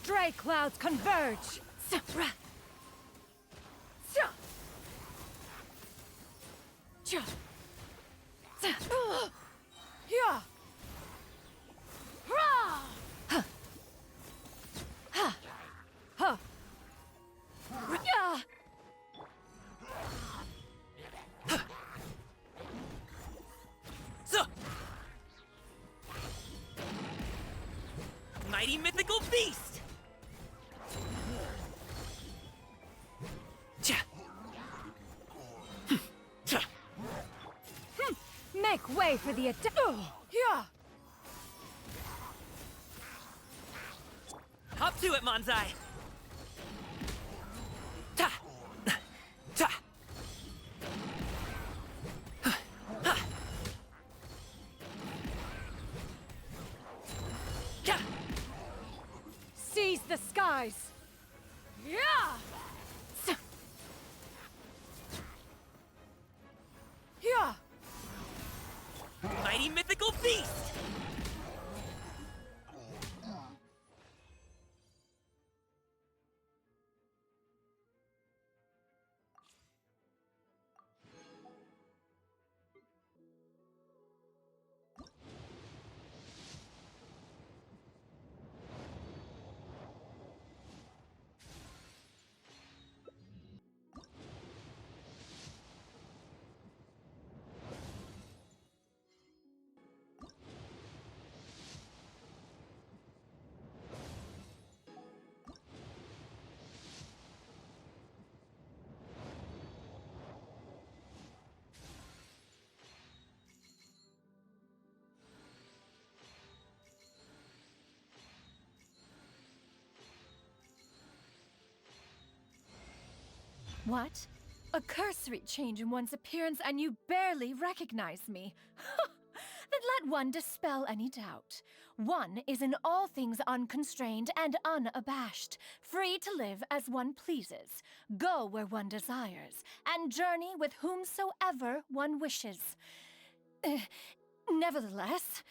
stray clouds converge! Mighty mythical beast! Make way for the attack! Hop to it, Manzai! Ta! Ta! Seize the skies! Mighty mythical beast! What? A cursory change in one's appearance and you barely recognize me. Then let one dispel any doubt. One is in all things unconstrained and unabashed, free to live as one pleases, go where one desires, and journey with whomsoever one wishes. Nevertheless,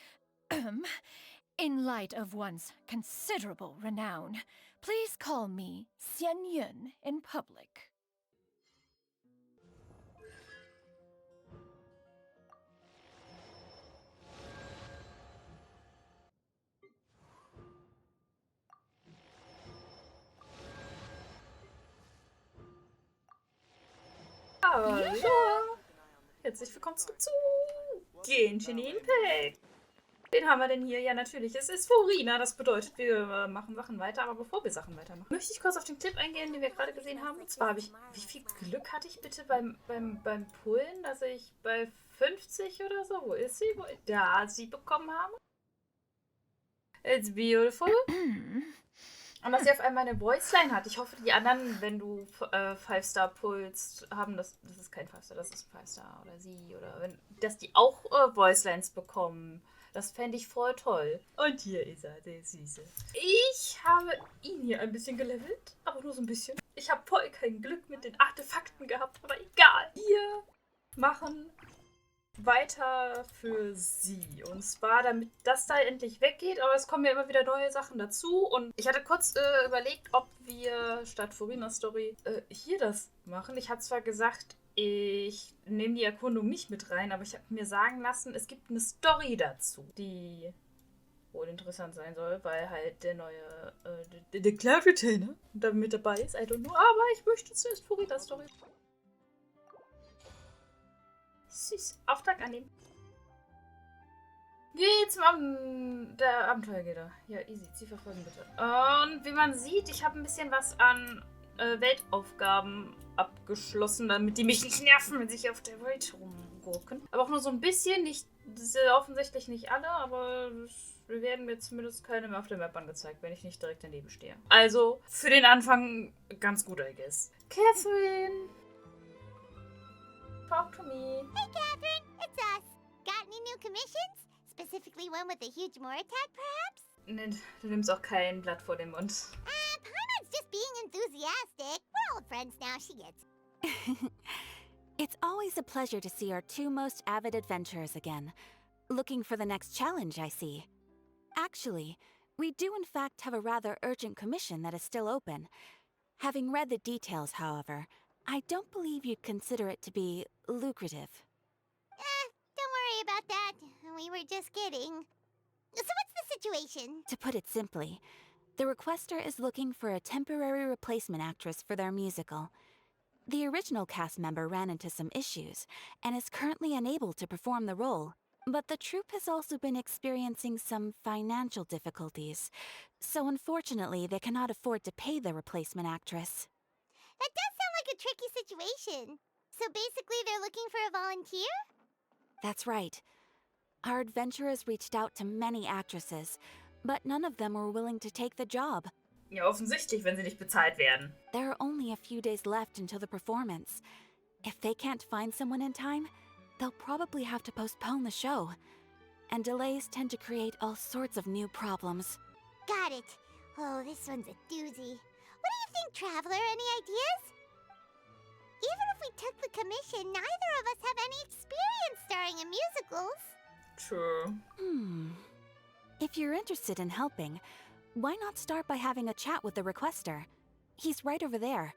in light of one's considerable renown, please call me Xian Yun in public. Hallo! Herzlich willkommen zurück zu Genshin Impact. Wen haben wir denn hier? Ja, natürlich, es ist Furina. Das bedeutet, wir machen Sachen weiter. Aber bevor wir Sachen weitermachen, möchte ich kurz auf den Clip eingehen, den wir gerade gesehen haben. Und zwar habe ich, wie viel Glück hatte ich bitte beim Pullen, dass ich bei 50 oder so, wo ist sie? Da sie bekommen habe. It's beautiful. Und dass sie auf einmal eine Voiceline hat. Ich hoffe, die anderen, wenn du 5-Star pulst, haben das ist kein 5-Star, das ist 5-Star oder sie. Oder dass die auch Voicelines bekommen. Das fände ich voll toll. Und hier ist er, der Süße. Ich habe ihn hier ein bisschen gelevelt, aber nur so ein bisschen. Ich habe voll kein Glück mit den Artefakten gehabt, aber egal. Wir machen weiter für sie. Und zwar, damit das da endlich weggeht, aber es kommen ja immer wieder neue Sachen dazu. Und ich hatte kurz überlegt, ob wir statt Furinas Story hier das machen. Ich habe zwar gesagt, ich nehme die Erkundung nicht mit rein, aber ich habe mir sagen lassen, es gibt eine Story dazu, die wohl interessant sein soll, weil halt der neue, der Cloud Retainer da mit dabei ist. I don't know, aber ich möchte zuerst Furinas Story. Süß. Auftrag annehmen. Geh zum der Abenteuergitter. Ja, easy. Sie verfolgen bitte. Und wie man sieht, ich habe ein bisschen was an Weltaufgaben abgeschlossen, damit die mich nicht nerven, wenn sie auf der Welt rumgurken. Aber auch nur so ein bisschen. Nicht, offensichtlich nicht alle, aber wir werden mir zumindest keine mehr auf der Map angezeigt, wenn ich nicht direkt daneben stehe. Also, für den Anfang ganz gut, I guess. Catherine! Talk to me. Hey, Catherine, it's us. Got any new commissions? Specifically one with a huge more attack, perhaps? Nee, du nimmst auch kein Blatt vor den Mund. Paimon's just being enthusiastic. We're old friends now, she gets. It's always a pleasure to see our two most avid adventurers again. Looking for the next challenge, I see. Actually, We do in fact have a rather urgent commission that is still open. Having read the details, however, I don't believe you'd consider it to be lucrative. Don't worry about that. We were just kidding. So what's the situation? To put it simply, the requester is looking for a temporary replacement actress for their musical. The original cast member ran into some issues and is currently unable to perform the role. But the troupe has also been experiencing some financial difficulties, so unfortunately they cannot afford to pay the replacement actress. That does sound like a tricky situation. So basically they're looking for a volunteer? That's right. Our adventurers reached out to many actresses, but none of them were willing to take the job. Ja, offensichtlich, wenn sie nicht bezahlt werden. There are only a few days left until the performance. If they can't find someone in time, they'll probably have to postpone the show. And delays tend to create all sorts of new problems. Got it. Oh, this one's a doozy. What do you think, Traveler? Any ideas? Even if we took the commission, neither of us have any experience starring in musicals. True. If you're interested in helping, why not start by having a chat with the requester? He's right over there.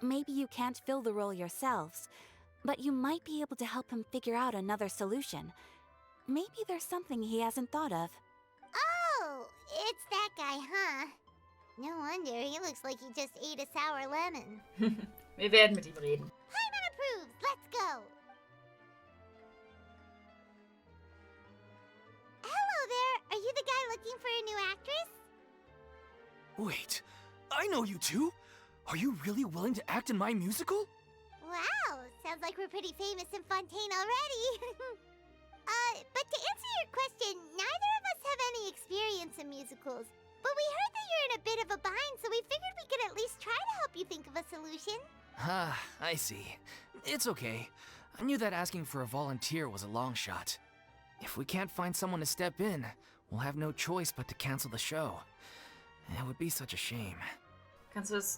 Maybe you can't fill the role yourselves, but you might be able to help him figure out another solution. Maybe there's something he hasn't thought of. Oh, it's that guy, huh? No wonder, he looks like he just ate a sour lemon. Wir werden mit ihm reden. Hyman approves, let's go! Hello there, are you the guy looking for a new actress? Wait, I know you two. Are you really willing to act in my musical? Wow, sounds like we're pretty famous in Fontaine already. But to answer your question, neither of us have any experience in musicals. But we heard that you're in a bit of a bind, so we figured we could at least try to help you think of a solution. Ah, I see. It's okay. I knew that asking for a volunteer was a long shot. If we can't find someone to step in, we'll have no choice but to cancel the show. It would be such a shame. Kannst du das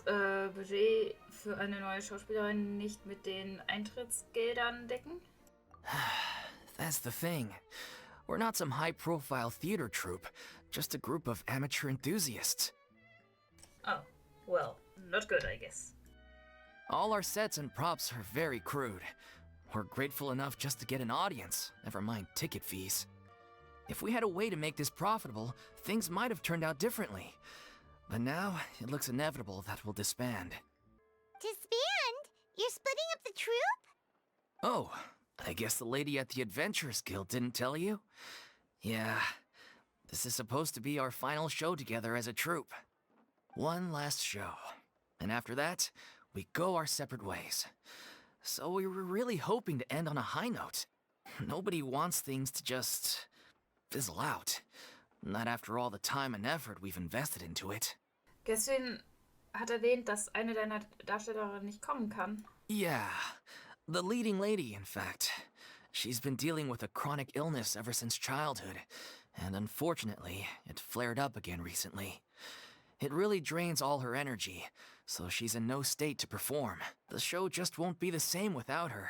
Budget für eine neue Schauspielerin nicht mit den Eintrittsgeldern decken? That's the thing. We're not some high-profile theater troupe, just a group of amateur enthusiasts. Oh, well, not good, I guess. All our sets and props are very crude. We're grateful enough just to get an audience, never mind ticket fees. If we had a way to make this profitable, things might have turned out differently. But now, it looks inevitable that we'll disband. Disband? You're splitting up the troupe? Oh, I guess the lady at the Adventurers Guild didn't tell you? Yeah, this is supposed to be our final show together as a troupe. One last show. And after that, we go our separate ways. So we were really hoping to end on a high note. Nobody wants things to just fizzle out. Not after all the time and effort we've invested into it. Genshin hat erwähnt, dass eine deiner Darstellerinnen nicht kommen kann. Yeah, the leading lady, in fact. She's been dealing with a chronic illness ever since childhood, and unfortunately, it flared up again recently. It really drains all her energy, so she's in no state to perform. The show just won't be the same without her.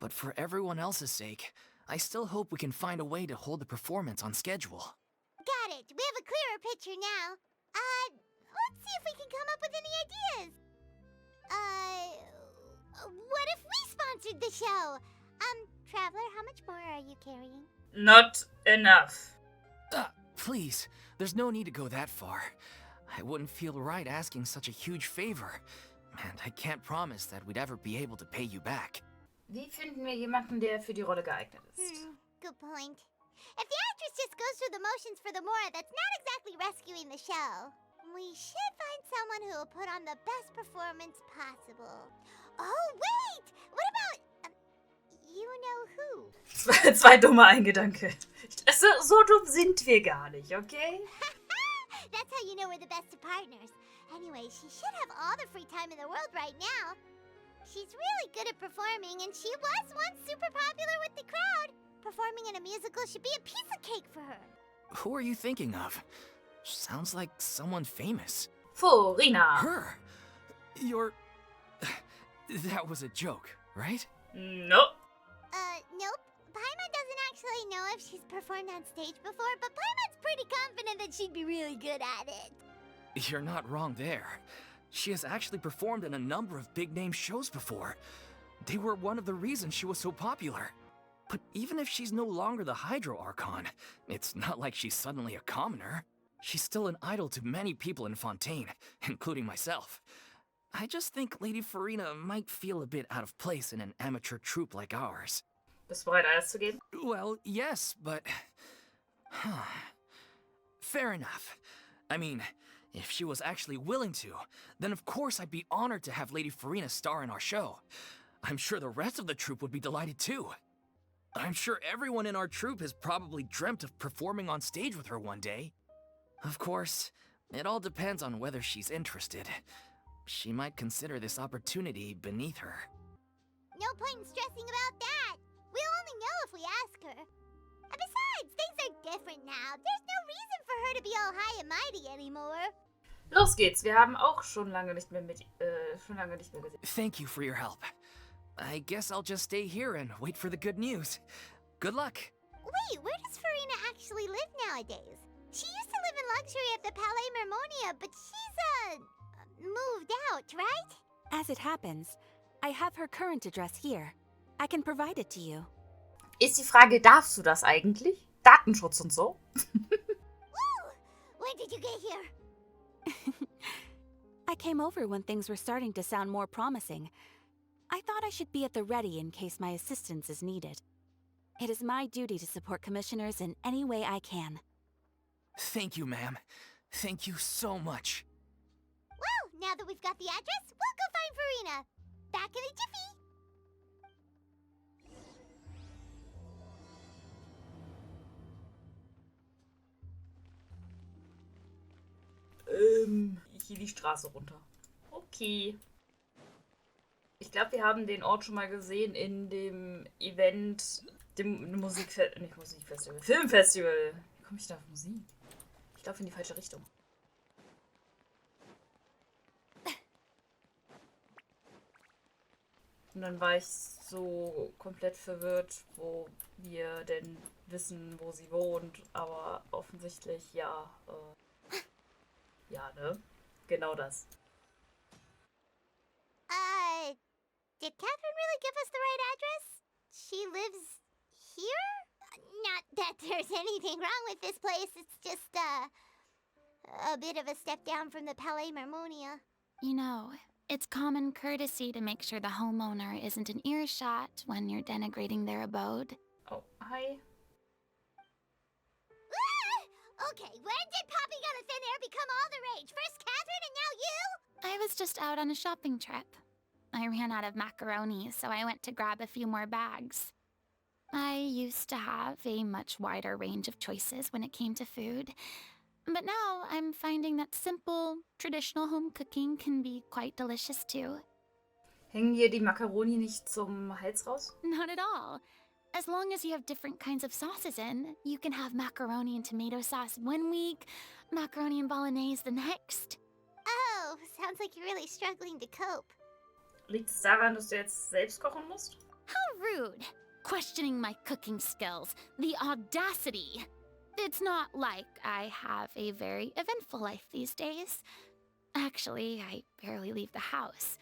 But for everyone else's sake, I still hope we can find a way to hold the performance on schedule. Got it. We have a clearer picture now. Let's see if we can come up with any ideas. What if we sponsored the show? Traveler, how much more are you carrying? Not enough. Please, there's no need to go that far. I wouldn't feel right asking such a huge favor. And I can't promise that we'd ever be able to pay you back. Wie finden wir jemanden, der für die Rolle geeignet ist? Good point. If the actress just goes through the motions for the Mora, that's not exactly rescuing the show. We should find someone who will put on the best performance possible. Oh, wait! What about... you know who? Zwei dumme Eingedanke. So dumm sind wir gar nicht, okay? That's how you know we're the best of partners. Anyway, she should have all the free time in the world right now. She's really good at performing, and she was once super popular with the crowd. Performing in a musical should be a piece of cake for her. Who are you thinking of? Sounds like someone famous. Furina. Her? You're... That was a joke, right? Nope. Nope. Paimon doesn't actually actually know if she's performed on stage before, but Paimon's pretty confident that she'd be really good at it. You're not wrong there. She has actually performed in a number of big-name shows before. They were one of the reasons she was so popular. But even if she's no longer the Hydro Archon, it's not like she's suddenly a commoner. She's still an idol to many people in Fontaine, including myself. I just think Lady Furina might feel a bit out of place in an amateur troupe like ours. Bist du bereit, alles zu geben? Well, yes, but... Fair enough. I mean, if she was actually willing to, then of course I'd be honored to have Lady Furina star in our show. I'm sure the rest of the troupe would be delighted too. I'm sure everyone in our troupe has probably dreamt of performing on stage with her one day. Of course, it all depends on whether she's interested. She might consider this opportunity beneath her. No point in stressing about that. We'll only know if we ask her. And besides, things are different now. There's no reason for her to be all high and mighty anymore. Los geht's. Wir haben auch schon lange nicht mehr gesehen. Thank you for your help. I guess I'll just stay here and wait for the good news. Good luck. Wait, where does Furina actually live nowadays? She used to live in luxury at the Palais Mermonia, but she's, moved out, right? As it happens, I have her current address here. I can provide it to you. Ist die Frage, darfst du das eigentlich? Datenschutz und so? Woo! When did you get here? I came over when things were starting to sound more promising. I thought I should be at the ready in case my assistance is needed. It is my duty to support commissioners in any way I can. Thank you, ma'am. Thank you so much. Well, now that we've got the address, we'll go find Furina. Back in a jiffy. Hier die Straße runter. Okay. Ich glaube, wir haben den Ort schon mal gesehen in dem Event, dem Musikfestival, Filmfestival. Wie komme ich da auf Musik? Ich laufe in die falsche Richtung. Und dann war ich so komplett verwirrt, wo wir denn wissen, wo sie wohnt. Aber offensichtlich, ja, ja, ne? Genau das. Did Catherine really give us the right address? She lives here? Not that there's anything wrong with this place. It's just, a bit of a step down from the Palais Mermonia. You know, it's common courtesy to make sure the homeowner isn't in earshot when you're denigrating their abode. Oh, hi. Okay, when did popping out of thin air become all the rage? First Catherine and now you? I was just out on a shopping trip. I ran out of macaroni, so I went to grab a few more bags. I used to have a much wider range of choices when it came to food, but now I'm finding that simple, traditional home cooking can be quite delicious too. Hängen hier die Macaroni nicht zum Hals raus? Not at all. As long as you have different kinds of sauces in, you can have macaroni and tomato sauce one week, macaroni and bolognese the next. Oh, sounds like you're really struggling to cope. Liegt es daran, dass du jetzt selbst kochen musst? How rude! Questioning my cooking skills. The audacity! It's not like I have a very eventful life these days. Actually, I barely leave the house.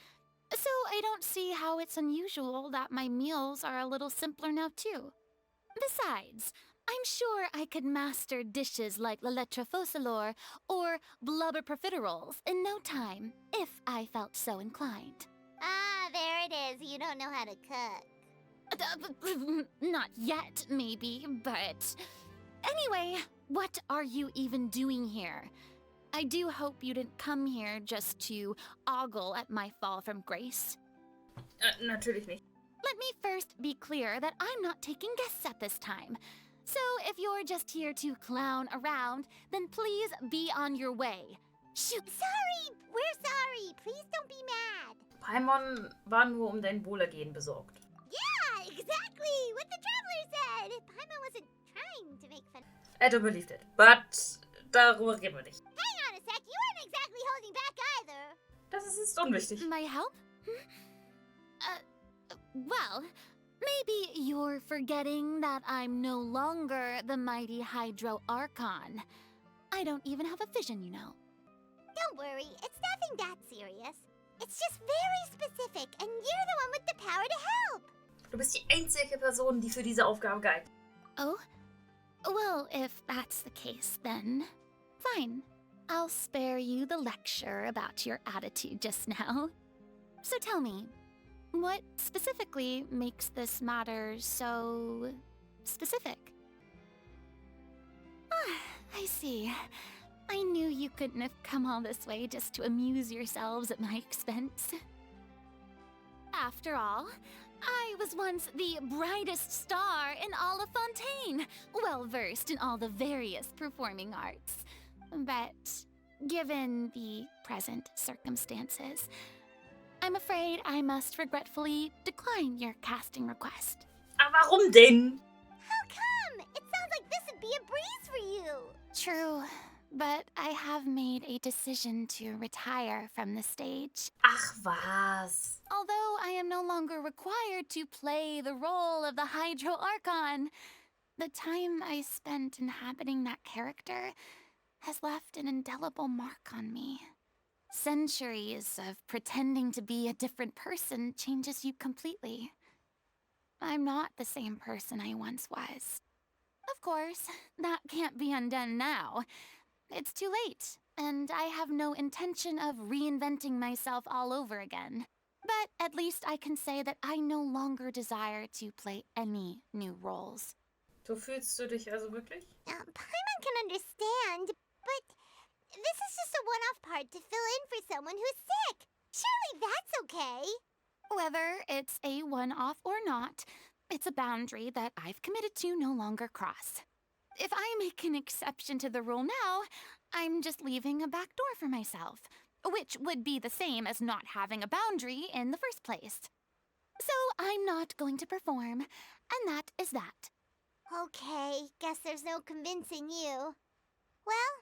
So I don't see how it's unusual that my meals are a little simpler now too. Besides, I'm sure I could master dishes like la lettre faucilor or blubber profiteroles in no time, if I felt so inclined. Ah, there it is. You don't know how to cook. Not yet, maybe, but... Anyway, what are you even doing here? I do hope you didn't come here just to ogle at my fall from grace. Natürlich nicht. Let me first be clear that I'm not taking guests at this time. So if you're just here to clown around, then please be on your way. Shoot! Sorry! We're sorry! Please don't be mad! Paimon war nur dein Wohlergehen besorgt. Yeah, exactly! What the traveler said! Paimon wasn't trying to make fun. I don't believe it. But darüber reden wir nicht. Hang on a sec, you weren't exactly holding back either. Das ist unwichtig. My help? Well, Maybe you're forgetting that I'm no longer the mighty Hydro Archon. I don't even have a vision, you know. Don't worry, it's nothing that serious. It's just very specific, and you're the one with the power to help. Du bist die einzige Person, die für diese Aufgabe geeignet ist. Oh? Well, if that's the case, then fine. I'll spare you the lecture about your attitude just now. So tell me, what specifically makes this matter so specific? Ah, I see. I knew you couldn't have come all this way just to amuse yourselves at my expense. After all, I was once the brightest star in all of Fontaine, well-versed in all the various performing arts. But given the present circumstances, I'm afraid I must regretfully decline your casting request. Aber warum denn? How come? It sounds like this would be a breeze for you. True, but I have made a decision to retire from the stage. Ach was. Although I am no longer required to play the role of the Hydro Archon, the time I spent inhabiting that character has left an indelible mark on me. Centuries of pretending to be a different person changes you completely. I'm not the same person I once was. Of course, that can't be undone now. It's too late, and I have no intention of reinventing myself all over again. But at least I can say that I no longer desire to play any new roles. So fühlst du dich also wirklich? Paimon can understand, but this is just a one-off part to fill in for someone who's sick. Surely that's okay. Whether it's a one-off or not, it's a boundary that I've committed to no longer cross. If I make an exception to the rule now, I'm just leaving a back door for myself, which would be the same as not having a boundary in the first place. So I'm not going to perform, and that is that. Okay, guess there's no convincing you. Well,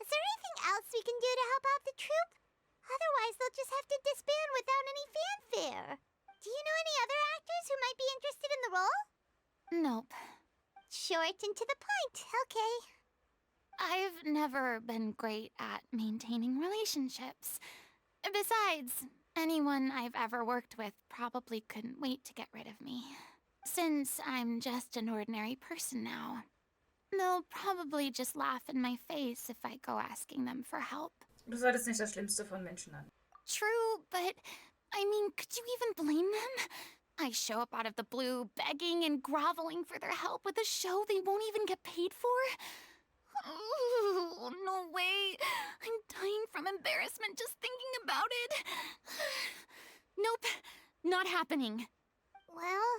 is there anything else we can do to help out the troupe? Otherwise, they'll just have to disband without any fanfare. Do you know any other actors who might be interested in the role? Nope. Short and to the point, okay. I've never been great at maintaining relationships. Besides, anyone I've ever worked with probably couldn't wait to get rid of me. Since I'm just an ordinary person now. They'll probably just laugh in my face if I go asking them for help. Du solltest nicht das Schlimmste von Menschen an. True, but I mean, could you even blame them? I show up out of the blue, begging and groveling for their help with a show they won't even get paid for? Oh, no way. I'm dying from embarrassment just thinking about it. Nope, not happening. Well,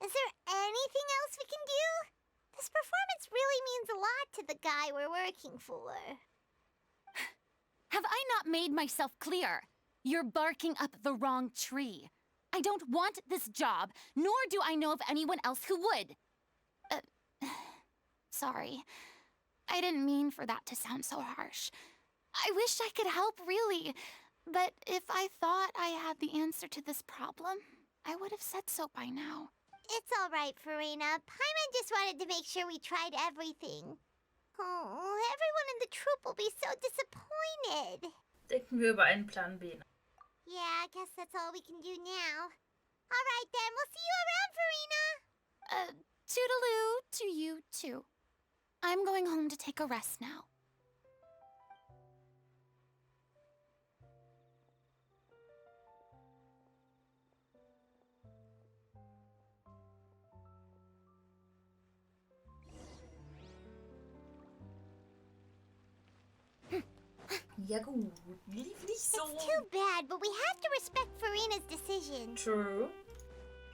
is there anything else we can do? This performance really means a lot to the guy we're working for. Have I not made myself clear? You're barking up the wrong tree. I don't want this job, nor do I know of anyone else who would. Sorry. I didn't mean for that to sound so harsh. I wish I could help, really. But if I thought I had the answer to this problem, I would have said so by now. It's all right, Furina. Paimon just wanted to make sure we tried everything. Oh, everyone in the troupe will be so disappointed. Denken wir über einen Plan B nach. Yeah, I guess that's all we can do now. All right, then. We'll see you around, Furina. Toodaloo to you, too. I'm going home to take a rest now. Ja gut, lief nicht so. It's too bad, but we have to respect Furina's decision. True.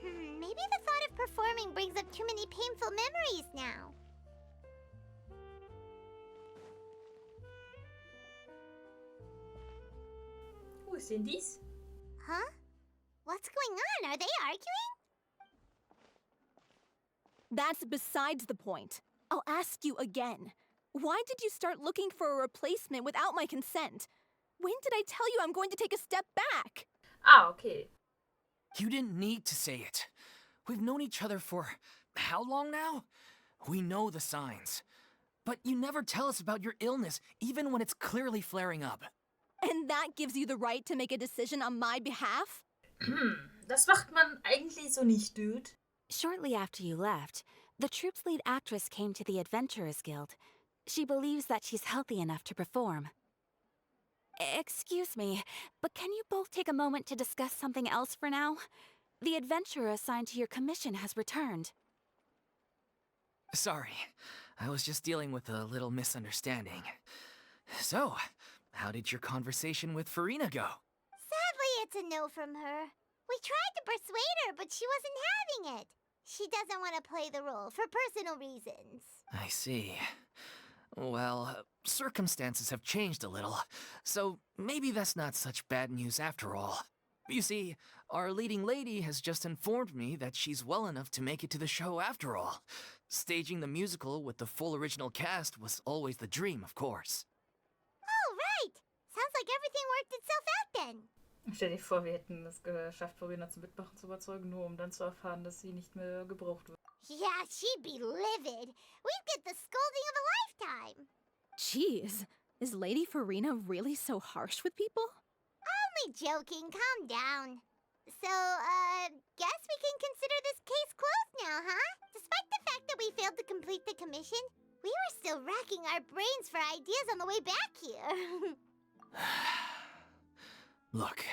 Maybe the thought of performing brings up too many painful memories now. Wo ist denn dies? Huh? What's going on? Are they arguing? That's besides the point. I'll ask you again. Why did you start looking for a replacement without my consent? When did I tell you I'm going to take a step back? Ah, okay. You didn't need to say it. We've known each other for how long now? We know the signs. But you never tell us about your illness, even when it's clearly flaring up. And that gives you the right to make a decision on my behalf? Das macht man eigentlich so nicht, Dude. Shortly after you left, the troupe's lead actress came to the Adventurers Guild. She believes that she's healthy enough to perform. Excuse me, but can you both take a moment to discuss something else for now? The adventurer assigned to your commission has returned. Sorry, I was just dealing with a little misunderstanding. So, how did your conversation with Furina go? Sadly, it's a no from her. We tried to persuade her, but she wasn't having it. She doesn't want to play the role for personal reasons. I see. Well, circumstances have changed a little, so maybe that's not such bad news after all. You see, our leading lady has just informed me that she's well enough to make it to the show after all. Staging the musical with the full original cast was always the dream, of course. Oh, right. Sounds like everything worked itself out then. Stell dir vor, wir hätten es geschafft, Furina zum Mitmachen zu überzeugen, nur um dann zu erfahren, dass sie nicht mehr gebraucht wird. Yeah, she'd be livid. We'd get the scolding of a lifetime. Jeez, is Lady Furina really so harsh with people? Only joking, calm down. So, guess we can consider this case closed now, huh? Despite the fact that we failed to complete the commission, we were still racking our brains for ideas on the way back here. Look,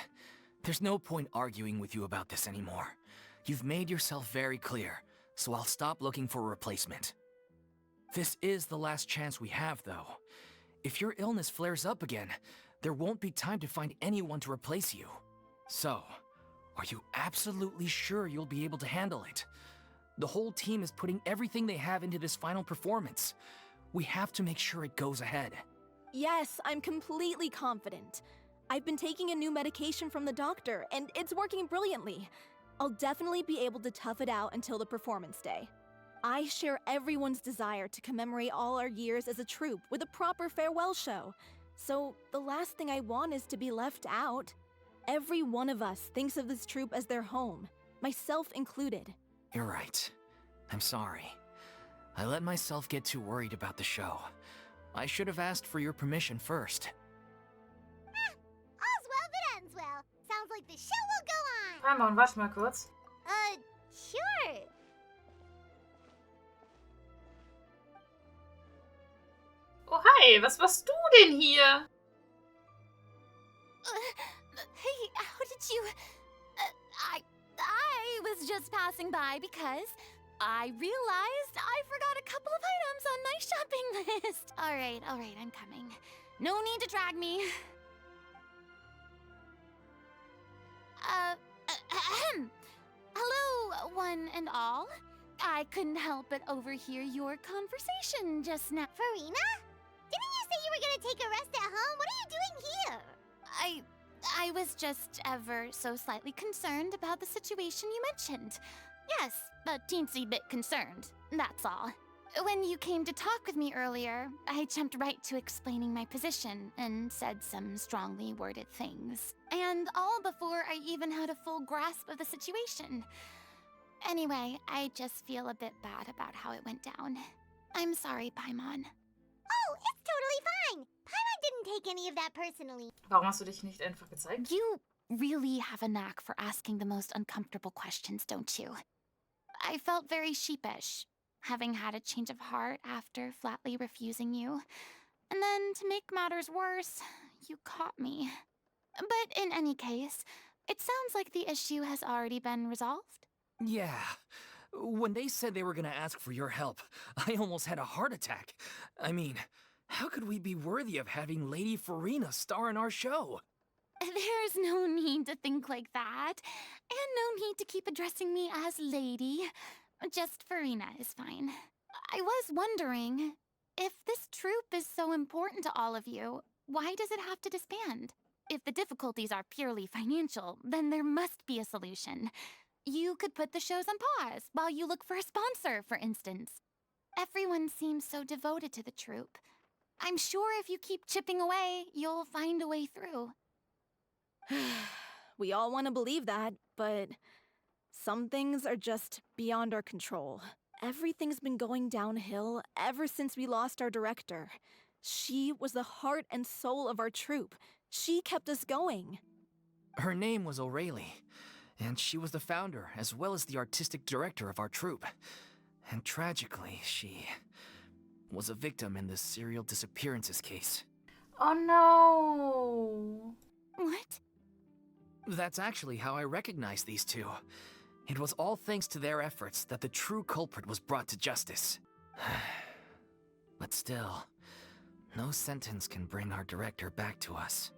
there's no point arguing with you about this anymore. You've made yourself very clear, so I'll stop looking for a replacement. This is the last chance we have, though. If your illness flares up again, there won't be time to find anyone to replace you. So, are you absolutely sure you'll be able to handle it? The whole team is putting everything they have into this final performance. We have to make sure it goes ahead. Yes, I'm completely confident. I've been taking a new medication from the doctor, and it's working brilliantly. I'll definitely be able to tough it out until the performance day. I share everyone's desire to commemorate all our years as a troupe with a proper farewell show. So the last thing I want is to be left out. Every one of us thinks of this troupe as their home, myself included. You're right. I'm sorry. I let myself get too worried about the show. I should have asked for your permission first. All's well that ends well. Sounds like the show will go on. Paimon, warte mal kurz. Sure. Oh, hi, was warst du denn hier? Hey, how did you... I was just passing by because I realized I forgot a couple of items on my shopping list. All right, I'm coming. No need to drag me. Hello, one and all. I couldn't help but overhear your conversation just now. Furina? Didn't you say you were gonna take a rest at home? What are you doing here? I was just ever so slightly concerned about the situation you mentioned. Yes, a teensy bit concerned, that's all. When you came to talk with me earlier, I jumped right to explaining my position and said some strongly worded things. And all before I even had a full grasp of the situation. Anyway, I just feel a bit bad about how it went down. I'm sorry, Paimon. Oh, it's totally fine. Paimon didn't take any of that personally. Warum hast du dich nicht einfach gezeigt? You really have a knack for asking the most uncomfortable questions, don't you? I felt very sheepish, having had a change of heart after flatly refusing you. And then, to make matters worse, you caught me. But in any case, it sounds like the issue has already been resolved. Yeah. When they said they were gonna ask for your help, I almost had a heart attack. I mean, how could we be worthy of having Lady Furina star in our show? There's no need to think like that, and no need to keep addressing me as lady. Just Furina is fine. I was wondering, if this troupe is so important to all of you, why does it have to disband? If the difficulties are purely financial, then there must be a solution. You could put the shows on pause while you look for a sponsor, for instance. Everyone seems so devoted to the troupe. I'm sure if you keep chipping away, you'll find a way through. We all want to believe that, but Some things are just beyond our control. Everything's been going downhill ever since we lost our director. She was the heart and soul of our troupe. She kept us going. Her name was O'Reilly, and she was the founder as well as the artistic director of our troupe. And tragically, she was a victim in the serial disappearances case. Oh no. What? That's actually how I recognized these two. It was all thanks to their efforts that the true culprit was brought to justice. But still, no sentence can bring our director back to us.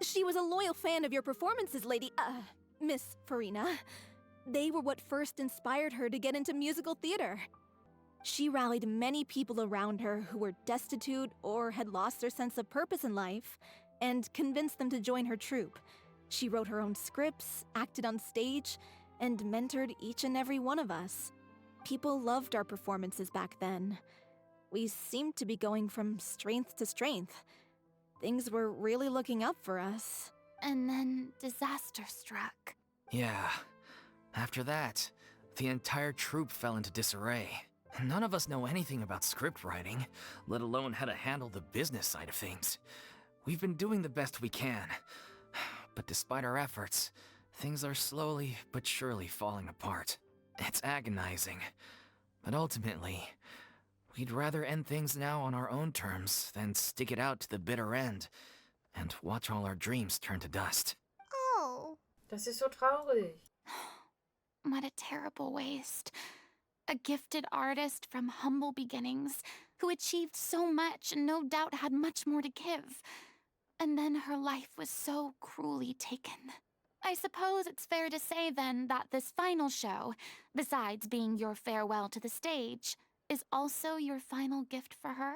She was a loyal fan of your performances, Miss Furina. They were what first inspired her to get into musical theater. She rallied many people around her who were destitute or had lost their sense of purpose in life, and convinced them to join her troupe. She wrote her own scripts, acted on stage, and mentored each and every one of us. People loved our performances back then. We seemed to be going from strength to strength. Things were really looking up for us. And then disaster struck. Yeah. After that, the entire troupe fell into disarray. None of us know anything about script writing, let alone how to handle the business side of things. We've been doing the best we can. But despite our efforts, things are slowly but surely falling apart. It's agonizing. But ultimately, we'd rather end things now on our own terms than stick it out to the bitter end and watch all our dreams turn to dust. Oh. Das ist so traurig. What a terrible waste. A gifted artist from humble beginnings who achieved so much and no doubt had much more to give. And then her life was so cruelly taken. I suppose it's fair to say then that this final show, besides being your farewell to the stage, is also your final gift for her?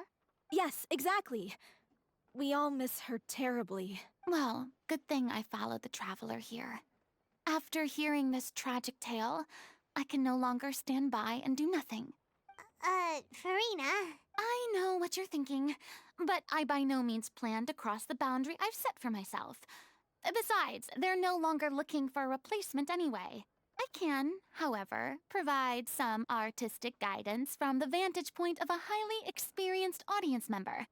Yes, exactly. We all miss her terribly. Well, good thing I followed the traveler here. After hearing this tragic tale, I can no longer stand by and do nothing. Furina. I know what you're thinking, but I by no means plan to cross the boundary I've set for myself. Besides, they're no longer looking for a replacement anyway. I can, however, provide some artistic guidance from the vantage point of a highly experienced audience member.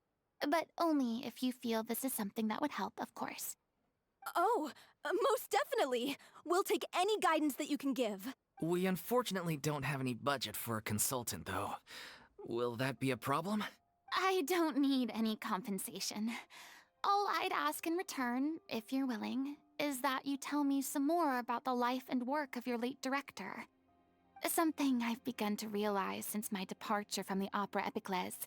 But only if you feel this is something that would help, of course. Oh, most definitely. We'll take any guidance that you can give. We unfortunately don't have any budget for a consultant, though. Will that be a problem? I don't need any compensation. All I'd ask in return, if you're willing, is that you tell me some more about the life and work of your late director. Something I've begun to realize since my departure from the Opera Epiclese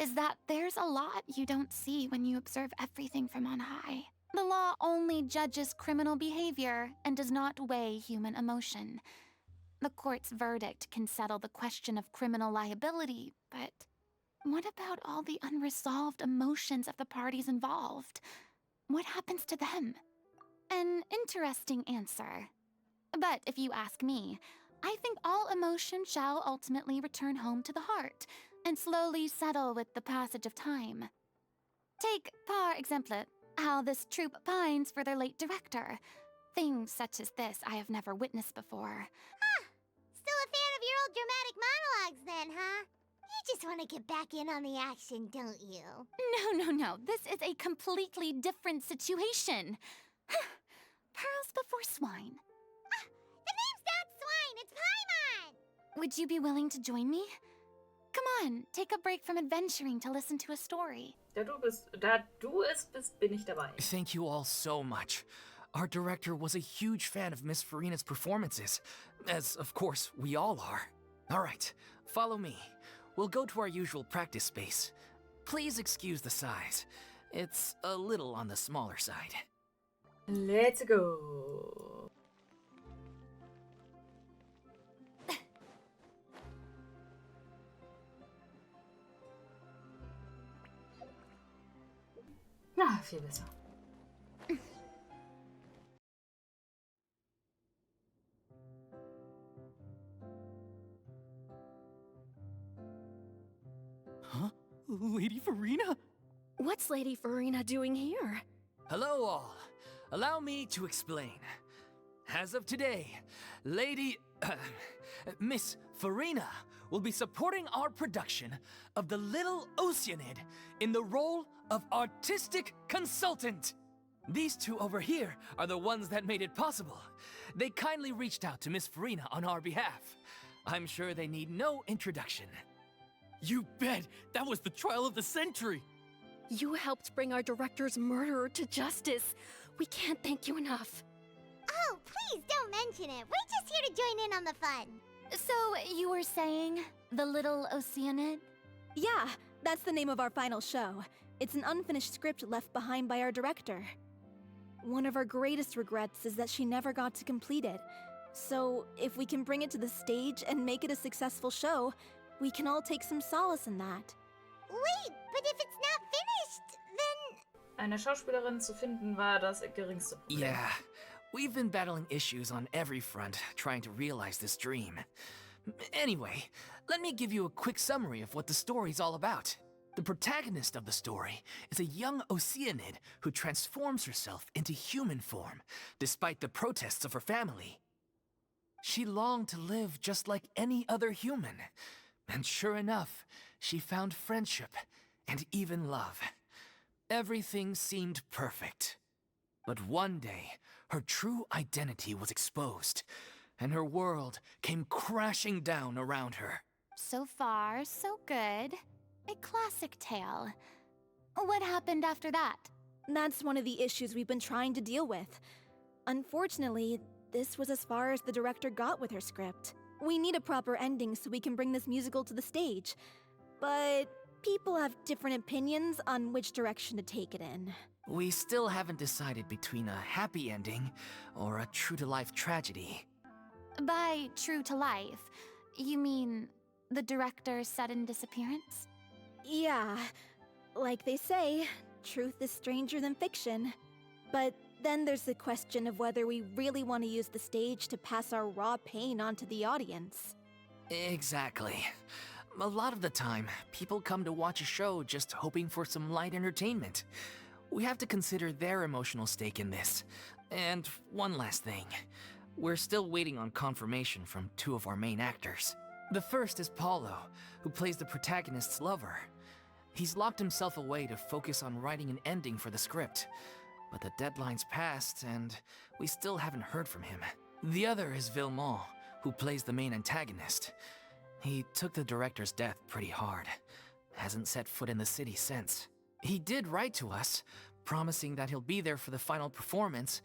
is that there's a lot you don't see when you observe everything from on high. The law only judges criminal behavior and does not weigh human emotion. The court's verdict can settle the question of criminal liability, but what about all the unresolved emotions of the parties involved? What happens to them? An interesting answer. But if you ask me, I think all emotion shall ultimately return home to the heart and slowly settle with the passage of time. Take, par exemple, how this troupe pines for their late director. Things such as this I have never witnessed before. Still a fan of your old dramatic monologues then, huh? You just want to get back in on the action, don't you? No. This is a completely different situation. Pearls before swine. The name's not Swine, it's Paimon! Would you be willing to join me? Come on, take a break from adventuring to listen to a story. Da du es bist, bin ich dabei. Thank you all so much. Our director was a huge fan of Miss Furina's performances, as of course we all are. All right, follow me. We'll go to our usual practice space. Please excuse the size. It's a little on the smaller side. Let's go. Na, viel besser. Huh? Lady Furina? What's Lady Furina doing here? Hello all. Allow me to explain. As of today, Lady... Miss Furina will be supporting our production of The Little Oceanid in the role of artistic consultant. These two over here are the ones that made it possible. They kindly reached out to Miss Furina on our behalf. I'm sure they need no introduction. You bet! That was the trial of the century! You helped bring our director's murderer to justice. We can't thank you enough. Oh, please don't mention it. We're just here to join in on the fun. So, you were saying The Little Oceanid? Yeah, that's the name of our final show. It's an unfinished script left behind by our director. One of our greatest regrets is that she never got to complete it. So, if we can bring it to the stage and make it a successful show, we can all take some solace in that. Wait, but if it's not finished, then... Eine Schauspielerin zu finden war das geringste Problem. Yeah, we've been battling issues on every front, trying to realize this dream. Anyway, let me give you a quick summary of what the story's all about. The protagonist of the story is a young Oceanid who transforms herself into human form, despite the protests of her family. She longed to live just like any other human, and sure enough, she found friendship and even love. Everything seemed perfect. But one day, her true identity was exposed, and her world came crashing down around her. So far, so good. A classic tale. What happened after that? That's one of the issues we've been trying to deal with. Unfortunately, this was as far as the director got with her script. We need a proper ending so we can bring this musical to the stage. But people have different opinions on which direction to take it in. We still haven't decided between a happy ending or a true-to-life tragedy. By true to life, you mean the director's sudden disappearance? Yeah, like they say, truth is stranger than fiction. But then there's the question of whether we really want to use the stage to pass our raw pain onto the audience. Exactly. A lot of the time, people come to watch a show just hoping for some light entertainment. We have to consider their emotional stake in this. And one last thing. We're still waiting on confirmation from two of our main actors. The first is Paulo, who plays the protagonist's lover. He's locked himself away to focus on writing an ending for the script. But the deadline's passed, and we still haven't heard from him. The other is Villemont, who plays the main antagonist. He took the director's death pretty hard. Hasn't set foot in the city since. He did write to us, promising that he'll be there for the final performance,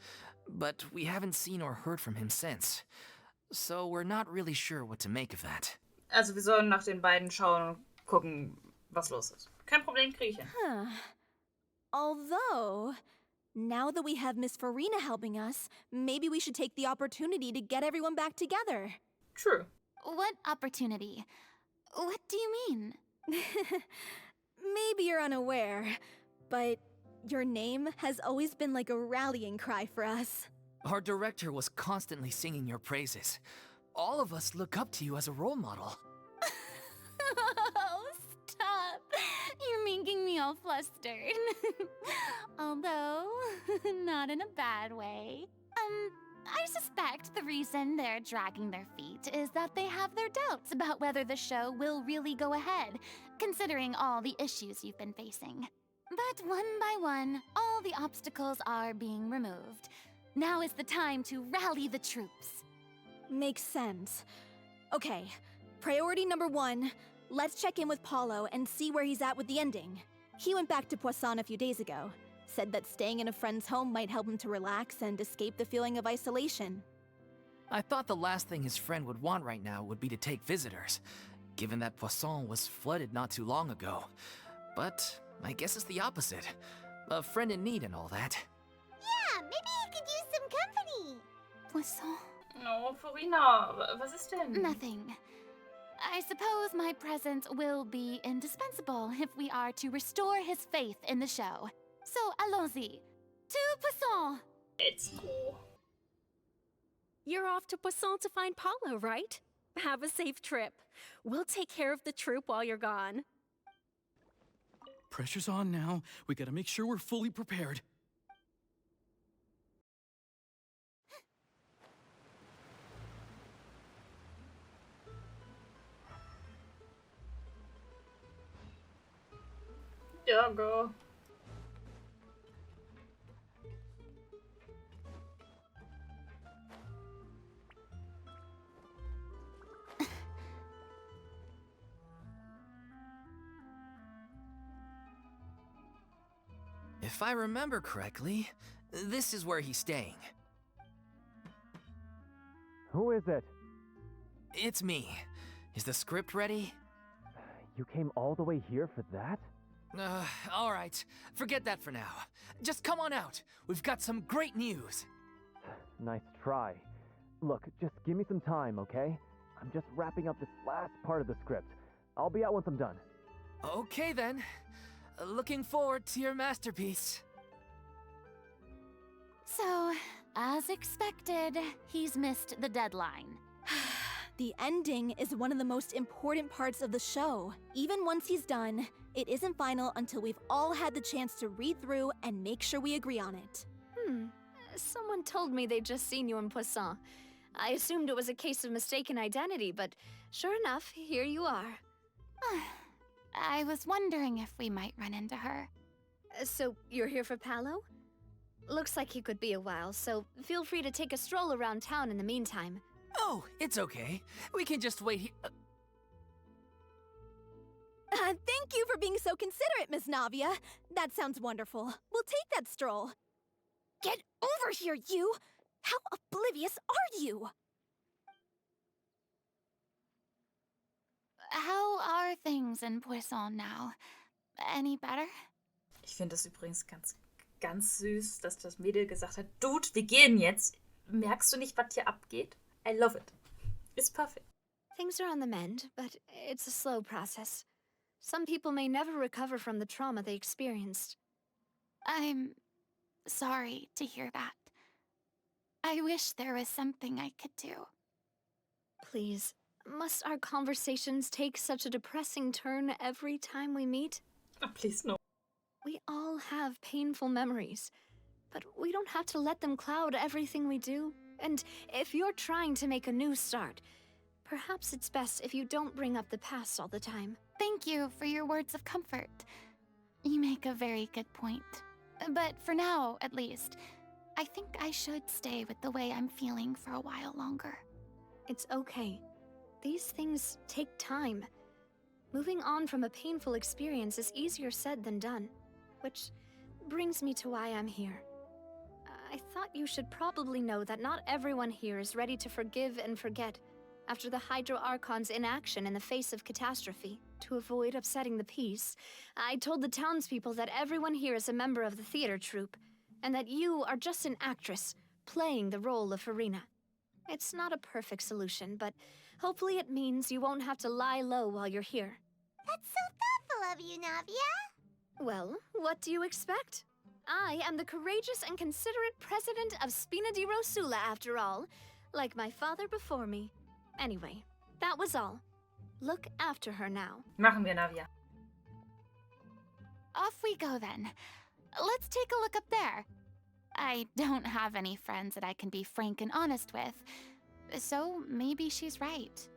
but we haven't seen or heard from him since. So we're not really sure what to make of that. Also wir sollen nach den beiden schauen und gucken, was los ist. Kein Problem, krieg ich hin. Huh. Although, now that we have Miss Furina helping us, maybe we should take the opportunity to get everyone back together. True. What opportunity? What do you mean? Maybe you're unaware, but your name has always been like a rallying cry for us. Our director was constantly singing your praises. All of us look up to you as a role model. Oh, stop. You're making me all flustered. Although, not in a bad way. I suspect the reason they're dragging their feet is that they have their doubts about whether the show will really go ahead, considering all the issues you've been facing. But one by one, all the obstacles are being removed. Now is the time to rally the troops. Makes sense. Okay, priority number 1, let's check in with Paulo and see where he's at with the ending. He went back to Poisson a few days ago. Said that staying in a friend's home might help him to relax and escape the feeling of isolation. I thought the last thing his friend would want right now would be to take visitors, given that Poisson was flooded not too long ago. But I guess it's the opposite. A friend in need and all that. Yeah, maybe he could use some company. Poisson? No, Furina, was ist denn? Nothing. I suppose my presence will be indispensable if we are to restore his faith in the show. So, allons-y. To Poisson! Let's go. You're off to Poisson to find Paulo, right? Have a safe trip. We'll take care of the troupe while you're gone. Pressure's on now. We gotta make sure we're fully prepared. Ärger. If I remember correctly, this is where he's staying. Who is it? It's me. Is the script ready? You came all the way here for that? All right. Forget that for now. Just come on out. We've got some great news. Nice try. Look, just give me some time, okay? I'm just wrapping up this last part of the script. I'll be out once I'm done. Okay then. Looking forward to your masterpiece. So, as expected, he's missed the deadline. The ending is one of the most important parts of the show. Even once he's done, it isn't final until we've all had the chance to read through and make sure we agree on it. Someone told me they'd just seen you in Poisson. I assumed it was a case of mistaken identity, but sure enough, here you are. I was wondering if we might run into her. So, you're here for Palo? Looks like he could be a while, so feel free to take a stroll around town in the meantime. Oh, it's okay. We can just wait here. Thank you for being so considerate, Miss Navia. That sounds wonderful. We'll take that stroll. Get over here, you! How oblivious are you? How are things in Poisson now? Any better? Ich finde das übrigens ganz süß, dass das Mädel gesagt hat, Dude, wir gehen jetzt. Merkst du nicht, was hier abgeht? I love it. It's perfect. Things are on the mend, but it's a slow process. Some people may never recover from the trauma they experienced. I'm sorry to hear that. I wish there was something I could do. Please, must our conversations take such a depressing turn every time we meet? Oh, please, no. We all have painful memories, but we don't have to let them cloud everything we do. And if you're trying to make a new start, perhaps it's best if you don't bring up the past all the time. Thank you for your words of comfort. You make a very good point. But for now, at least, I think I should stay with the way I'm feeling for a while longer. It's okay. These things take time. Moving on from a painful experience is easier said than done, which brings me to why I'm here. I thought you should probably know that not everyone here is ready to forgive and forget after the Hydro Archon's inaction in the face of catastrophe. To avoid upsetting the peace, I told the townspeople that everyone here is a member of the theater troupe, and that you are just an actress playing the role of Furina. It's not a perfect solution, but hopefully it means you won't have to lie low while you're here. That's so thoughtful of you, Navia. Well, what do you expect? I am the courageous and considerate president of Spina di Rosula, after all, like my father before me. Anyway, that was all. Look after her now. Machen wir, Navia. Off we go then. Let's take a look up there. I don't have any friends that I can be frank and honest with, so maybe she's right.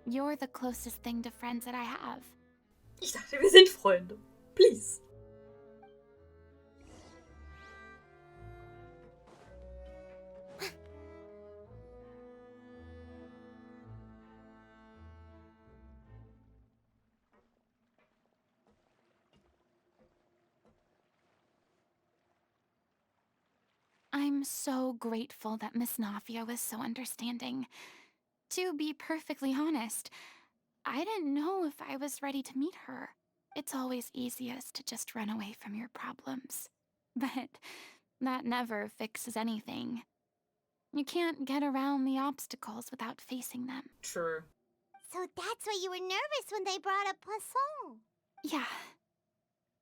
You're the closest thing to friends that I have. Ich dachte, wir sind Freunde. Please. I'm so grateful that Miss Navia was so understanding. To be perfectly honest, I didn't know if I was ready to meet her. It's always easiest to just run away from your problems. But that never fixes anything. You can't get around the obstacles without facing them. True. So that's why you were nervous when they brought up Poisson. Yeah.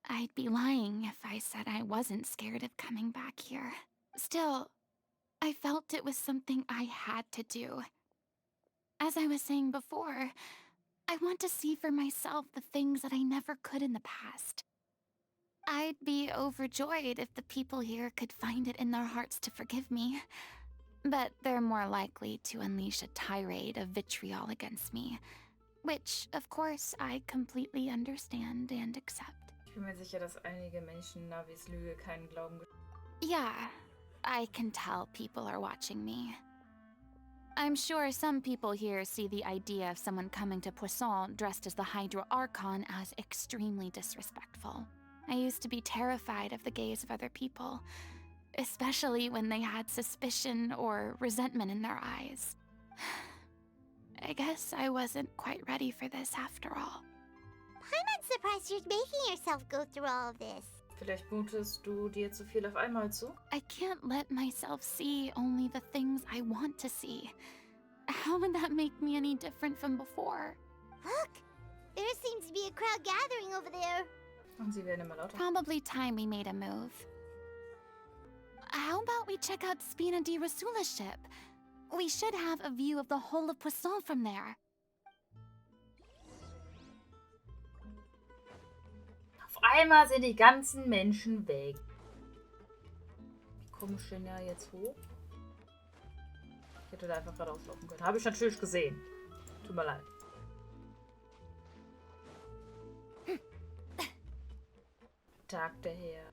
I'd be lying if I said I wasn't scared of coming back here. Still, I felt it was something I had to do. As I was saying before, I want to see for myself the things that I never could in the past. I'd be overjoyed if the people here could find it in their hearts to forgive me. But they're more likely to unleash a tirade of vitriol against me, which, of course, I completely understand and accept. bin mir sicher, dass einige Menschen Navis Lüge keinen Glauben Yeah, I can tell people are watching me. I'm sure some people here see the idea of someone coming to Poisson dressed as the Hydro Archon as extremely disrespectful. I used to be terrified of the gaze of other people, especially when they had suspicion or resentment in their eyes. I guess I wasn't quite ready for this after all. I'm not surprised you're making yourself go through all of this. Vielleicht mutest du dir zu viel auf einmal zu? I can't let myself see only the things I want to see. How would that make me any different from before? Look! There seems to be a crowd gathering over there. Und sie werden immer lauter. Probably time we made a move. How about we check out Spina di Rasula's ship? We should have a view of the whole of Poisson from there. Auf einmal sind die ganzen Menschen weg. Wie komme ich denn ja jetzt hoch? Ich hätte da einfach geradeaus laufen können. Habe ich natürlich gesehen. Tut mir leid. Tag der Herr.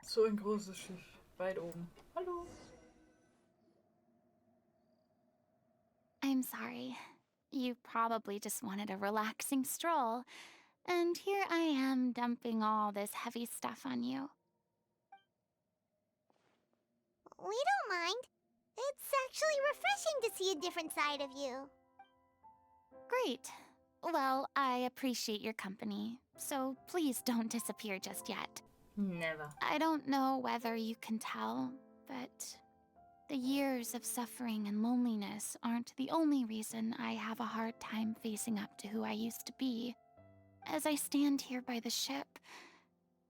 So ein großes Schiff. Weit oben. Hallo. I'm sorry. You probably just wanted a relaxing stroll, and here I am dumping all this heavy stuff on you. We don't mind. It's actually refreshing to see a different side of you. Great. Well, I appreciate your company, so please don't disappear just yet. Never. I don't know whether you can tell, but the years of suffering and loneliness aren't the only reason I have a hard time facing up to who I used to be. As I stand here by the ship,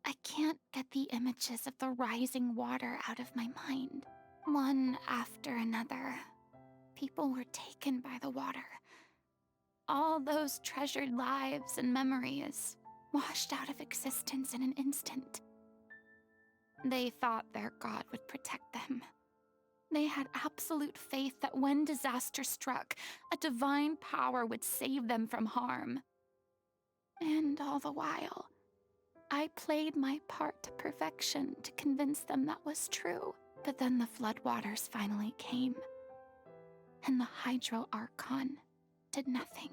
I can't get the images of the rising water out of my mind. One after another, people were taken by the water. All those treasured lives and memories washed out of existence in an instant. They thought their god would protect them. They had absolute faith that when disaster struck, a divine power would save them from harm. And all the while, I played my part to perfection to convince them that was true. But then the floodwaters finally came, and the Hydro Archon did nothing.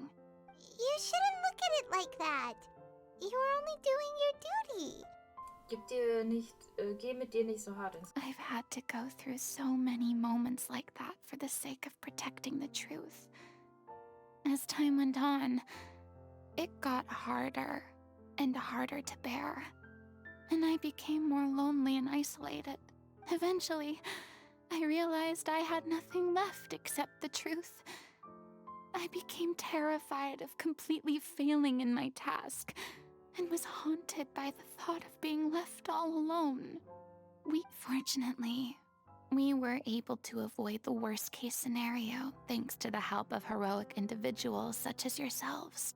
You shouldn't look at it like that. You're only doing your duty. Geh mit dir nicht so hart ins. I've had to go through so many moments like that for the sake of protecting the truth. As time went on, it got harder and harder to bear, and I became more lonely and isolated. Eventually, I realized I had nothing left except the truth. I became terrified of completely failing in my task, and was haunted by the thought of being left all alone. Fortunately, we were able to avoid the worst-case scenario thanks to the help of heroic individuals such as yourselves.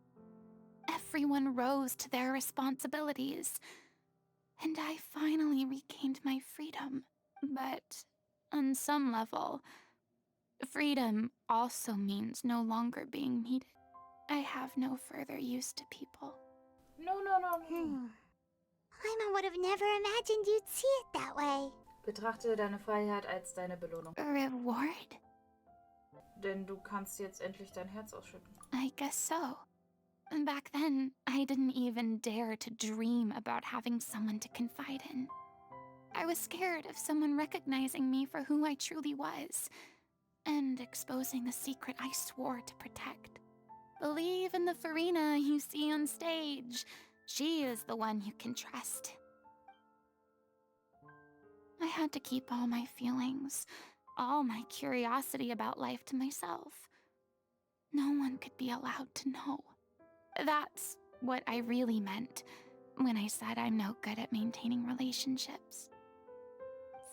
Everyone rose to their responsibilities, and I finally regained my freedom. But on some level, freedom also means no longer being needed. I have no further use to people. No. Paimon would have never imagined you'd see it that way. Betrachte deine Freiheit als deine Belohnung. A reward? Denn du kannst jetzt endlich dein Herz ausschütten. I guess so. Back then, I didn't even dare to dream about having someone to confide in. I was scared of someone recognizing me for who I truly was, and exposing the secret I swore to protect. Believe in the Furina you see on stage. She is the one you can trust. I had to keep all my feelings, all my curiosity about life to myself. No one could be allowed to know. That's what I really meant when I said I'm no good at maintaining relationships.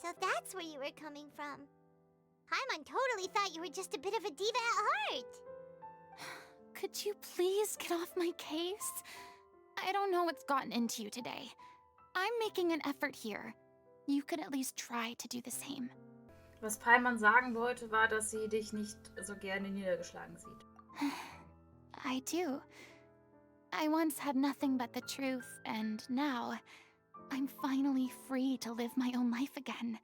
So that's where you were coming from. Paimon totally thought you were just a bit of a diva at heart. could you please get off my case? I don't know what's gotten into you today. I'm making an effort here. You could at least try to do the same. Was Paimon sagen wollte, war, dass sie dich nicht so gerne niedergeschlagen sieht. I do. I once had nothing but the truth, and now I'm finally free to live my own life again.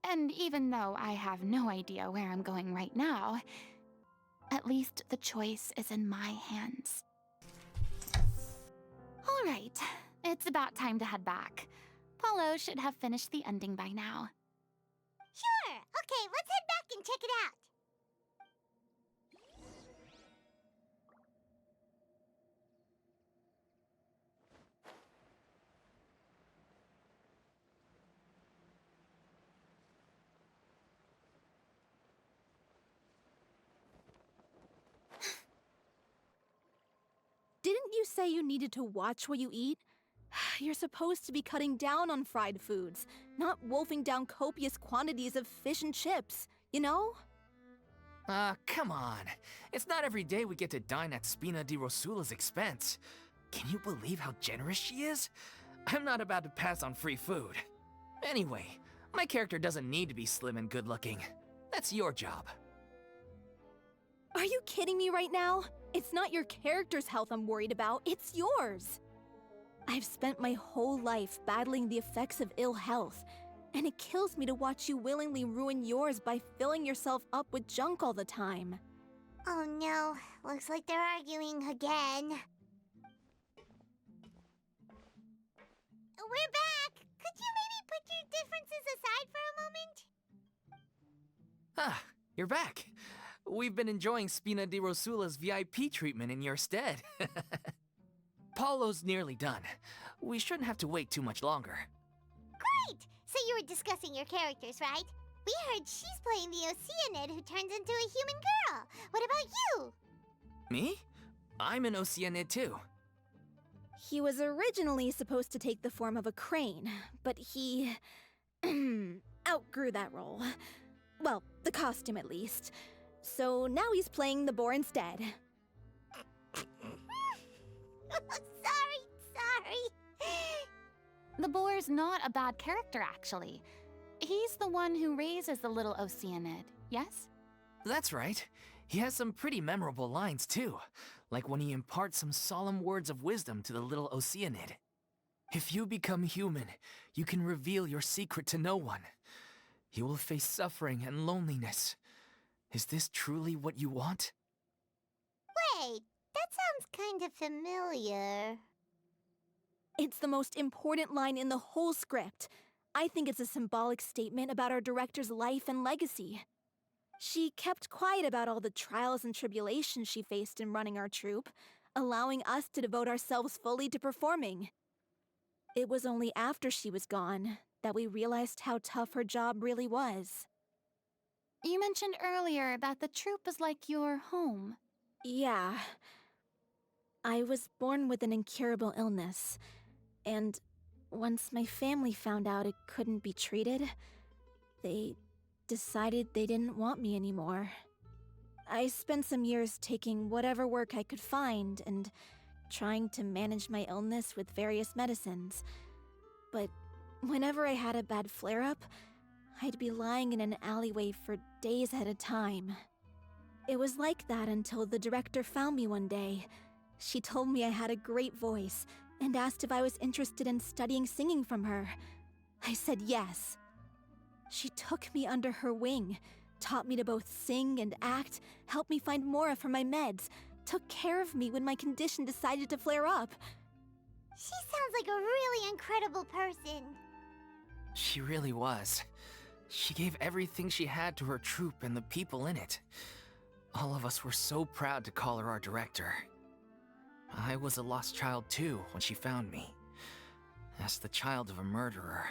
And even though I have no idea where I'm going right now, at least the choice is in my hands. All right, it's about time to head back. Paulo should have finished the ending by now. Sure. Okay, let's head back and check it out. Didn't you say you needed to watch what you eat? You're supposed to be cutting down on fried foods, not wolfing down copious quantities of fish and chips, you know? Come on. It's not every day we get to dine at Spina di Rosula's expense. Can you believe how generous she is? I'm not about to pass on free food. Anyway, my character doesn't need to be slim and good-looking. That's your job. Are you kidding me right now? It's not your character's health I'm worried about, it's yours. I've spent my whole life battling the effects of ill health, and it kills me to watch you willingly ruin yours by filling yourself up with junk all the time. Oh no, looks like they're arguing again. We're back! Could you maybe put your differences aside for a moment? Ah, you're back. We've been enjoying Spina di Rosula's VIP treatment in your stead. Paulo's nearly done. We shouldn't have to wait too much longer. Great! So you were discussing your characters, right? We heard she's playing the Oceanid who turns into a human girl. What about you? Me? I'm an Oceanid too. He was originally supposed to take the form of a crane, but he outgrew that role. Well, the costume at least. So now he's playing the boar instead. Sorry. The boar's not a bad character, actually. He's the one who raises the little Oceanid, yes? That's right. He has some pretty memorable lines too, like when he imparts some solemn words of wisdom to the little Oceanid. If you become human, you can reveal your secret to no one. You will face suffering and loneliness. Is this truly what you want? Wait, that sounds kind of familiar. It's the most important line in the whole script. I think it's a symbolic statement about our director's life and legacy. She kept quiet about all the trials and tribulations she faced in running our troupe, allowing us to devote ourselves fully to performing. It was only after she was gone that we realized how tough her job really was. You mentioned earlier that the troupe is like your home. Yeah. I was born with an incurable illness, and once my family found out it couldn't be treated, they decided they didn't want me anymore. I spent some years taking whatever work I could find and trying to manage my illness with various medicines. But whenever I had a bad flare-up, I'd be lying in an alleyway for days at a time. It was like that until the director found me one day. She told me I had a great voice and asked if I was interested in studying singing from her. I said yes. She took me under her wing, taught me to both sing and act, helped me find Mora for my meds, took care of me when my condition decided to flare up. She sounds like a really incredible person. She really was. She gave everything she had to her troupe and the people in it. All of us were so proud to call her our director. I was a lost child too when she found me. As the child of a murderer,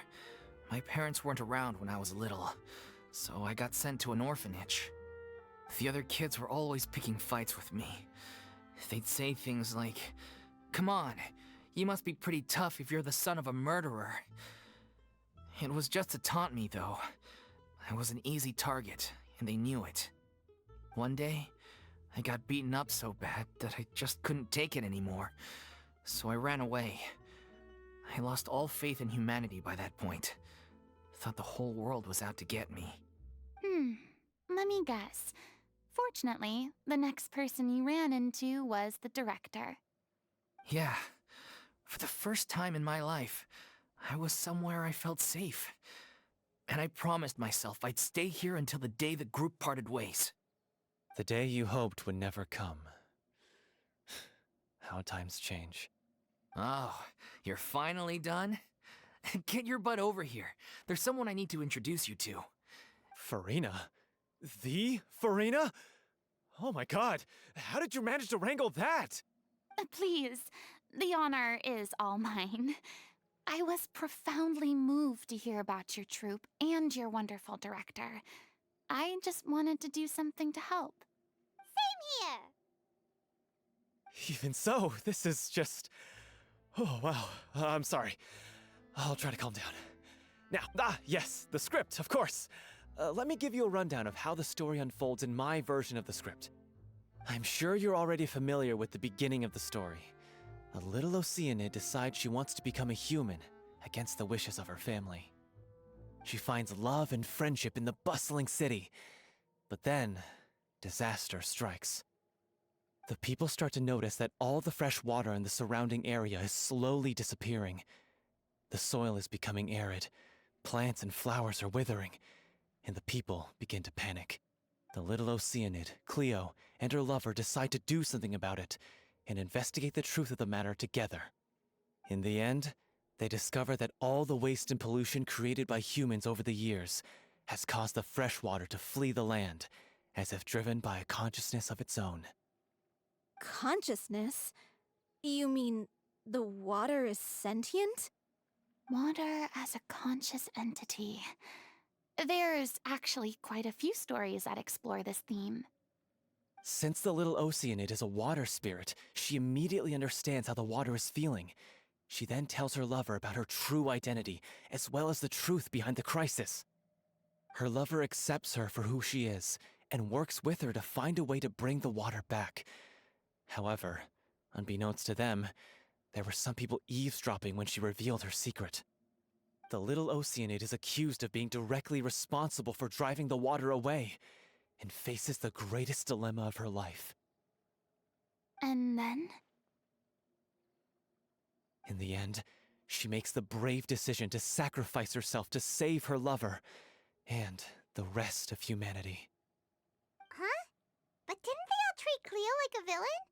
my parents weren't around when I was little, so I got sent to an orphanage. The other kids were always picking fights with me. They'd say things like, "Come on, you must be pretty tough if you're the son of a murderer." It was just to taunt me, though. I was an easy target, and they knew it. One day, I got beaten up so bad that I just couldn't take it anymore. So I ran away. I lost all faith in humanity by that point. Thought the whole world was out to get me. Let me guess. Fortunately, the next person you ran into was the director. Yeah. For the first time in my life, I was somewhere I felt safe. And I promised myself I'd stay here until the day the group parted ways. The day you hoped would never come. How times change. Oh, you're finally done? Get your butt over here. There's someone I need to introduce you to. Furina? The Furina? Oh my god, how did you manage to wrangle that? Please, the honor is all mine. I was profoundly moved to hear about your troupe and your wonderful director. I just wanted to do something to help. Same here. Even so, this is just... Oh, wow. I'm sorry. I'll try to calm down. Now, yes, the script, of course. Let me give you a rundown of how the story unfolds in my version of the script. I'm sure you're already familiar with the beginning of the story. A little Oceanid decides she wants to become a human, against the wishes of her family. She finds love and friendship in the bustling city. But then, disaster strikes. The people start to notice that all the fresh water in the surrounding area is slowly disappearing. The soil is becoming arid, plants and flowers are withering, and the people begin to panic. The little Oceanid, Cleo, and her lover decide to do something about it, and investigate the truth of the matter together. In the end, they discover that all the waste and pollution created by humans over the years has caused the fresh water to flee the land, as if driven by a consciousness of its own. Consciousness? You mean the water is sentient? Water as a conscious entity. There's actually quite a few stories that explore this theme. Since the little Oceanid is a water spirit, she immediately understands how the water is feeling. She then tells her lover about her true identity, as well as the truth behind the crisis. Her lover accepts her for who she is, and works with her to find a way to bring the water back. However, unbeknownst to them, there were some people eavesdropping when she revealed her secret. The little Oceanid is accused of being directly responsible for driving the water away, and faces the greatest dilemma of her life. And then? In the end, she makes the brave decision to sacrifice herself to save her lover, and the rest of humanity. Huh? But didn't they all treat Cleo like a villain?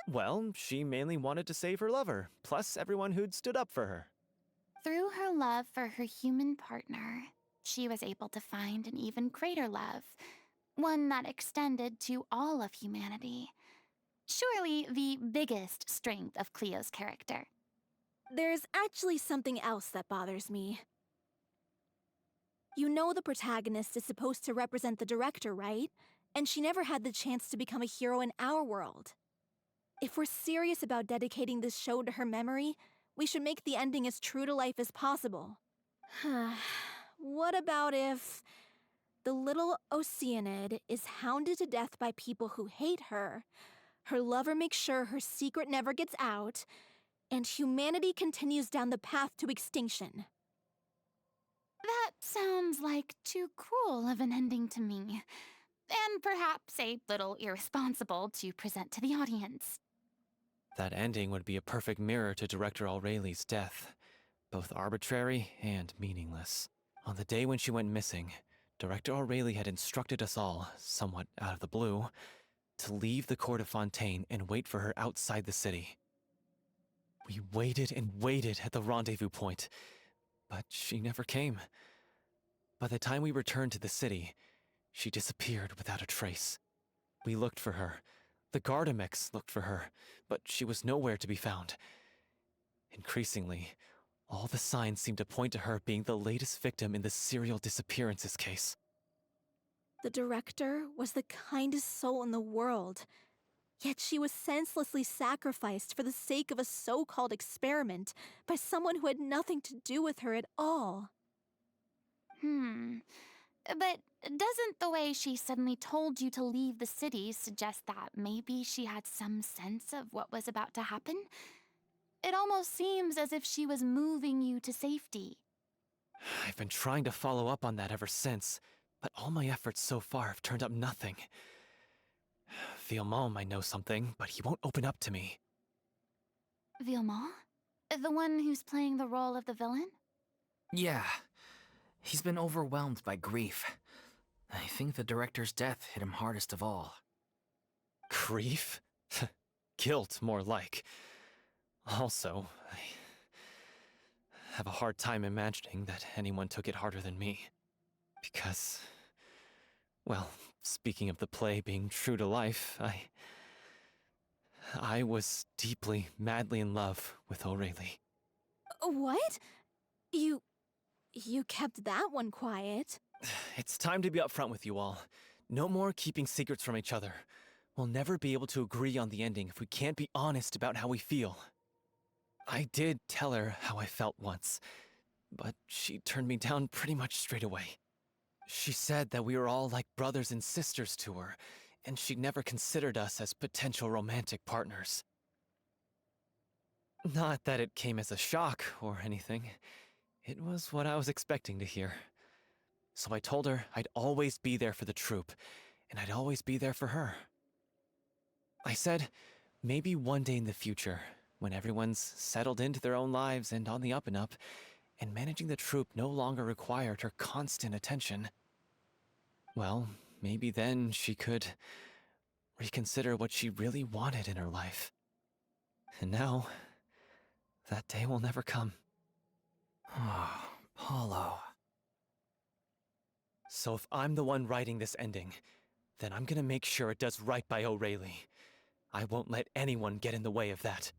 Well, she mainly wanted to save her lover, plus everyone who'd stood up for her. Through her love for her human partner, she was able to find an even greater love, one that extended to all of humanity. Surely the biggest strength of Cleo's character. There's actually something else that bothers me. You know the protagonist is supposed to represent the director, right? And she never had the chance to become a hero in our world. If we're serious about dedicating this show to her memory, we should make the ending as true to life as possible. What about if the little Oceanid is hounded to death by people who hate her, her lover makes sure her secret never gets out, and humanity continues down the path to extinction? That sounds like too cruel of an ending to me, and perhaps a little irresponsible to present to the audience. That ending would be a perfect mirror to Director Aureli's death, both arbitrary and meaningless. On the day when she went missing, Director Aureli had instructed us all, somewhat out of the blue, to leave the court of Fontaine and wait for her outside the city. We waited and waited at the rendezvous point, but she never came. By the time we returned to the city, she disappeared without a trace. We looked for her. The Gardamex looked for her, but she was nowhere to be found. Increasingly, all the signs seemed to point to her being the latest victim in the serial disappearances case. The director was the kindest soul in the world, yet she was senselessly sacrificed for the sake of a so-called experiment by someone who had nothing to do with her at all. But doesn't the way she suddenly told you to leave the city suggest that maybe she had some sense of what was about to happen? It almost seems as if she was moving you to safety. I've been trying to follow up on that ever since, but all my efforts so far have turned up nothing. Villemont might know something, but he won't open up to me. Villemont? The one who's playing the role of the villain? Yeah. He's been overwhelmed by grief. I think the director's death hit him hardest of all. Grief? Guilt, more like. Also, I have a hard time imagining that anyone took it harder than me. Because, well, speaking of the play being true to life, I was deeply, madly in love with O'Reilly. What? You kept that one quiet. It's time to be upfront with you all. No more keeping secrets from each other. We'll never be able to agree on the ending if we can't be honest about how we feel. I did tell her how I felt once, but she turned me down pretty much straight away. She said that we were all like brothers and sisters to her, and she'd never considered us as potential romantic partners. Not that it came as a shock or anything. It was what I was expecting to hear. So I told her I'd always be there for the troupe, and I'd always be there for her. I said, maybe one day in the future, when everyone's settled into their own lives and on the up and up, and managing the troupe no longer required her constant attention, well, maybe then she could reconsider what she really wanted in her life. And now, that day will never come. Oh, Paulo. So if I'm the one writing this ending, then I'm gonna make sure it does right by O'Reilly. I won't let anyone get in the way of that.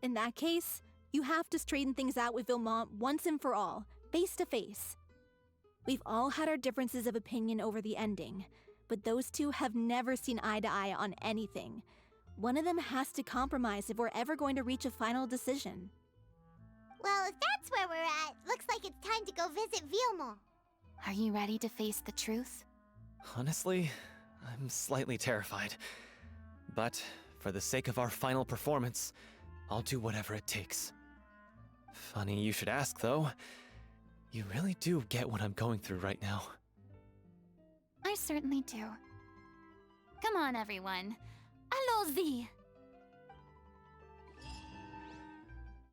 In that case, you have to straighten things out with Villemont once and for all, face to face. We've all had our differences of opinion over the ending, but those two have never seen eye to eye on anything. One of them has to compromise if we're ever going to reach a final decision. Well, if that's where we're at, looks like it's time to go visit Villemont. Are you ready to face the truth? Honestly, I'm slightly terrified. But for the sake of our final performance, I'll do whatever it takes. Funny you should ask, though. You really do get what I'm going through right now. I certainly do. Come on, everyone. Allons-y!